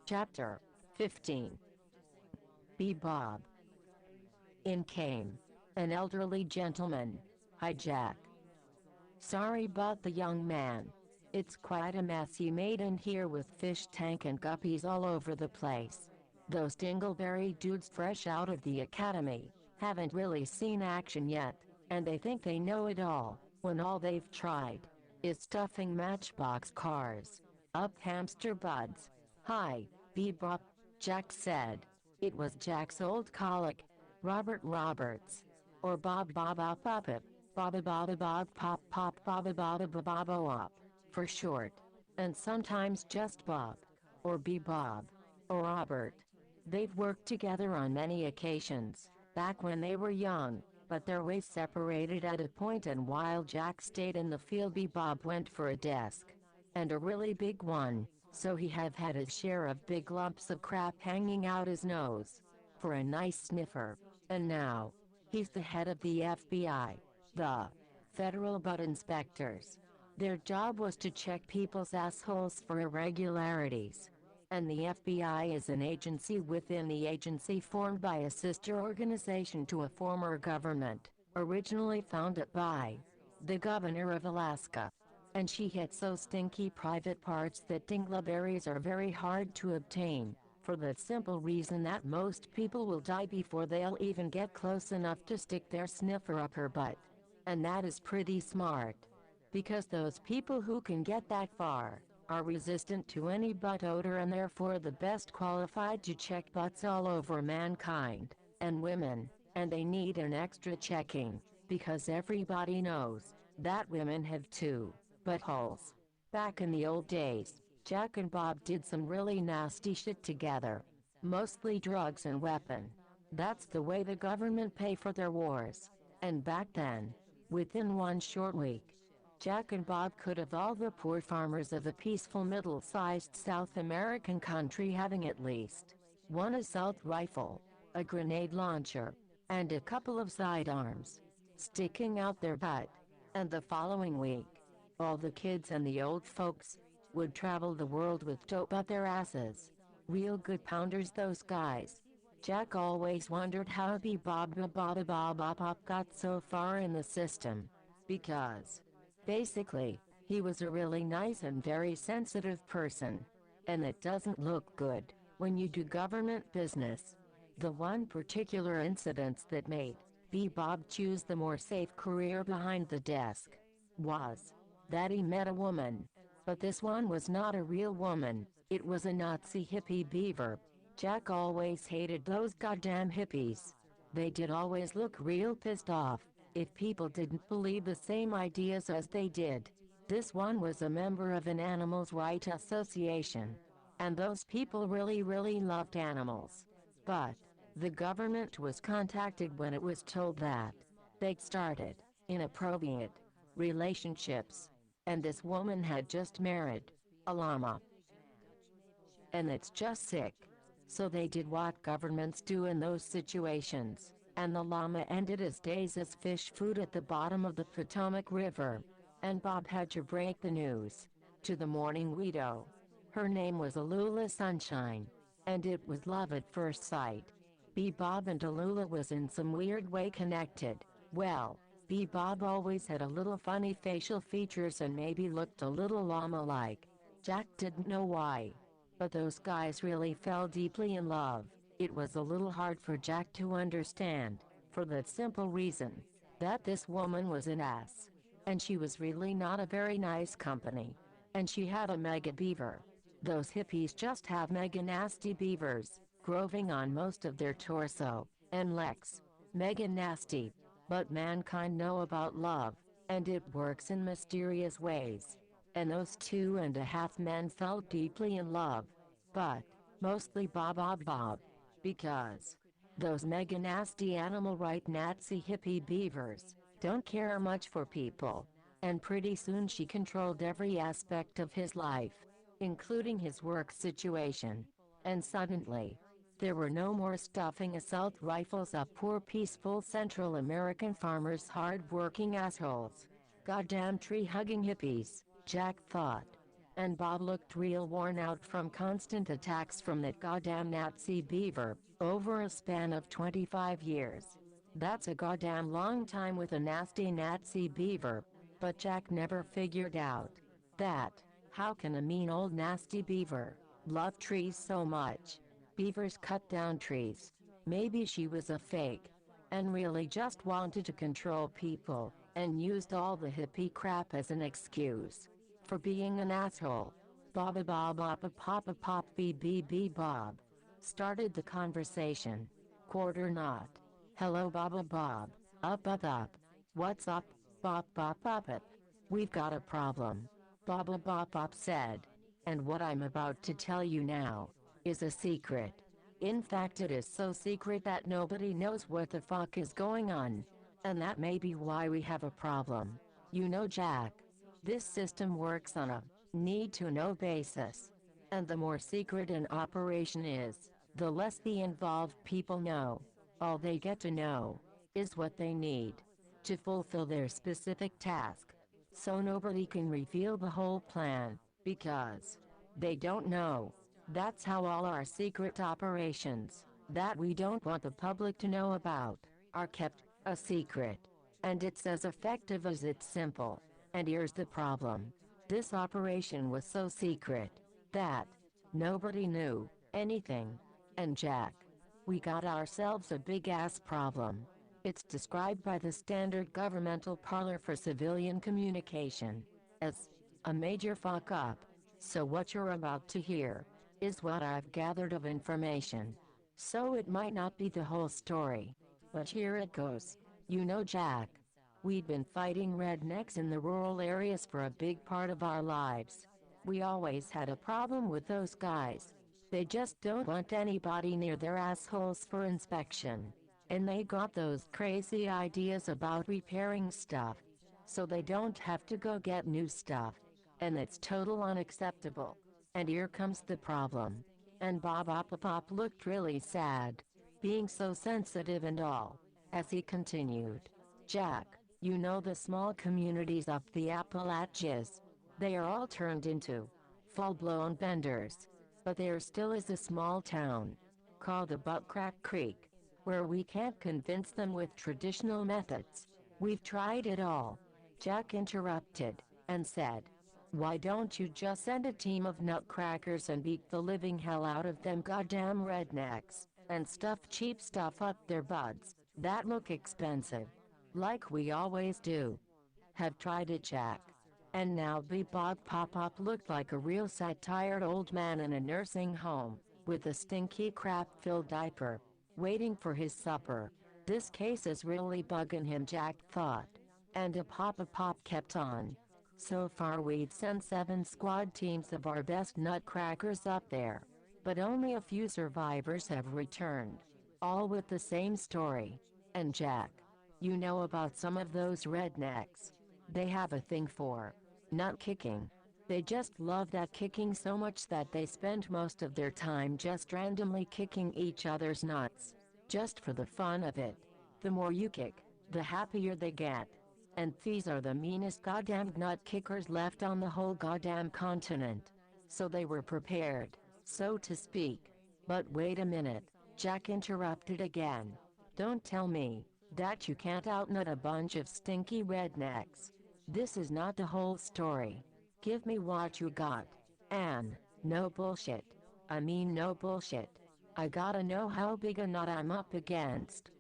Chapter 15. Bob. In came an elderly gentleman. "Hi, Jack. Sorry about the young man. It's quite a mess you made in here with fish tank and guppies all over the place. Those dingleberry dudes fresh out of the academy haven't really seen action yet, and they think they know it all, when all they've tried is stuffing matchbox cars up hamster buds." "Hi, Bebop," Jack said. It was Jack's old colleague, Robert Roberts, or Bob Bob Op Op Op, Bob Bob Bob Pop Pop Bob Bob Bob Op, for short, and sometimes just Bob, or Bob, or Robert. They've worked together on many occasions, back when they were young, but their ways separated at a point, and while Jack stayed in the field, Bob went for a desk. And a really big one, so he have had his share of big lumps of crap hanging out his nose for a nice sniffer. And now, he's the head of the FBI, the Federal Butt Inspectors. Their job was to check people's assholes for irregularities. And the FBI is an agency within the agency, formed by a sister organization to a former government, originally founded by the governor of Alaska. And she had so stinky private parts that dingleberries are very hard to obtain, for the simple reason that most people will die before they'll even get close enough to stick their sniffer up her butt. And that is pretty smart, because those people who can get that far are resistant to any butt odor, and therefore the best qualified to check butts all over mankind, and women, and they need an extra checking, because everybody knows that women have two buttholes. Back in the old days, Jack and Bob did some really nasty shit together. Mostly drugs and weapon. That's the way the government pay for their wars. And back then, within one short week, Jack and Bob could have all the poor farmers of a peaceful middle-sized South American country having at least one assault rifle, a grenade launcher, and a couple of sidearms sticking out their butt. And the following week, all the kids and the old folks would travel the world with dope up their asses. Real good pounders, those guys. Jack always wondered how Bob got so far in the system. Because, basically, he was a really nice and very sensitive person. And it doesn't look good when you do government business. The one particular incident that made Bob choose the more safe career behind the desk was that he met a woman. But this one was not a real woman, it was a Nazi hippie beaver. Jack always hated those goddamn hippies. They did always look real pissed off if people didn't believe the same ideas as they did. This one was a member of an animals rights association. And those people really loved animals. But the government was contacted when it was told that they'd started inappropriate relationships. And this woman had just married a llama. And it's just sick. So they did what governments do in those situations, and the llama ended his days as fish food at the bottom of the Potomac River. And Bob had to break the news to the morning widow. Her name was Alula Sunshine, and it was love at first sight. Bob and Alula was in some weird way connected. Well, Bob always had a little funny facial features and maybe looked a little llama-like. Jack didn't know why, but those guys really fell deeply in love. It was a little hard for Jack to understand, for that simple reason that this woman was an ass, and she was really not a very nice company. And she had a mega beaver. Those hippies just have mega nasty beavers growing on most of their torso and legs. Mega nasty. But mankind know about love, and it works in mysterious ways. And those 2.5 men fell deeply in love. But mostly Bob, because those mega nasty animal right Nazi hippie beavers don't care much for people. And pretty soon she controlled every aspect of his life, including his work situation. And suddenly, there were no more stuffing assault rifles up poor peaceful Central American farmers' hard-working assholes. Goddamn tree-hugging hippies, Jack thought. and Bob looked real worn out from constant attacks from that goddamn Nazi beaver, over a span of 25 years. That's a goddamn long time with a nasty Nazi beaver, but Jack never figured out that, how can a mean old nasty beaver love trees so much? Beavers cut down trees. Maybe she was a fake, and really just wanted to control people, and used all the hippie crap as an excuse for being an asshole. Baba Baba Papa Pop BBB Bob started the conversation. Quarter knot. Hello Baba Bob. Up. What's up, Bop Bop Bop it? We've got a problem. Baba Bop Bop said. And what I'm about to tell you now is a secret. In fact, it is so secret that nobody knows what the fuck is going on. And that may be why we have a problem. You know, Jack, this system works on a need-to-know basis. And the more secret an operation is, the less the involved people know. All they get to know is what they need to fulfill their specific task. So nobody can reveal the whole plan, because they don't know. That's how all our secret operations, that we don't want the public to know about, are kept a secret. And it's as effective as it's simple. And here's the problem. This operation was so secret that nobody knew anything. And Jack, we got ourselves a big-ass problem. It's described by the standard governmental parlor for civilian communication as a major fuck-up. So what you're about to hear is what I've gathered of information. So it might not be the whole story, but here it goes. You know, Jack, we'd been fighting rednecks in the rural areas for a big part of our lives. We always had a problem with those guys. They just don't want anybody near their assholes for inspection. And they got those crazy ideas about repairing stuff, so they don't have to go get new stuff. And it's total unacceptable. And here comes the problem. And Bob Pop looked really sad, being so sensitive and all, as he continued. Jack, you know the small communities up the Appalachians. They are all turned into full-blown benders. But there still is a small town called the Butt Crack Creek, where we can't convince them with traditional methods. We've tried it all. Jack interrupted and said, why don't you just send a team of nutcrackers and beat the living hell out of them goddamn rednecks, and stuff cheap stuff up their butts that look expensive, like we always do? Have tried it, Jack. And now Bob Pop looked like a real sad-tired old man in a nursing home, with a stinky crap-filled diaper, waiting for his supper. This case is really bugging him, Jack thought. And a Pop kept on. So far we've sent 7 squad teams of our best nutcrackers up there. But only a few survivors have returned. All with the same story. And Jack, you know about some of those rednecks. They have a thing for nut kicking. They just love that kicking so much that they spend most of their time just randomly kicking each other's nuts. Just for the fun of it. The more you kick, the happier they get. And these are the meanest goddamn nut kickers left on the whole goddamn continent. So they were prepared, so to speak. But wait a minute, Jack interrupted again. Don't tell me that you can't outnut a bunch of stinky rednecks. This is not the whole story. Give me what you got. And no bullshit. I mean no bullshit. I gotta know how big a nut I'm up against.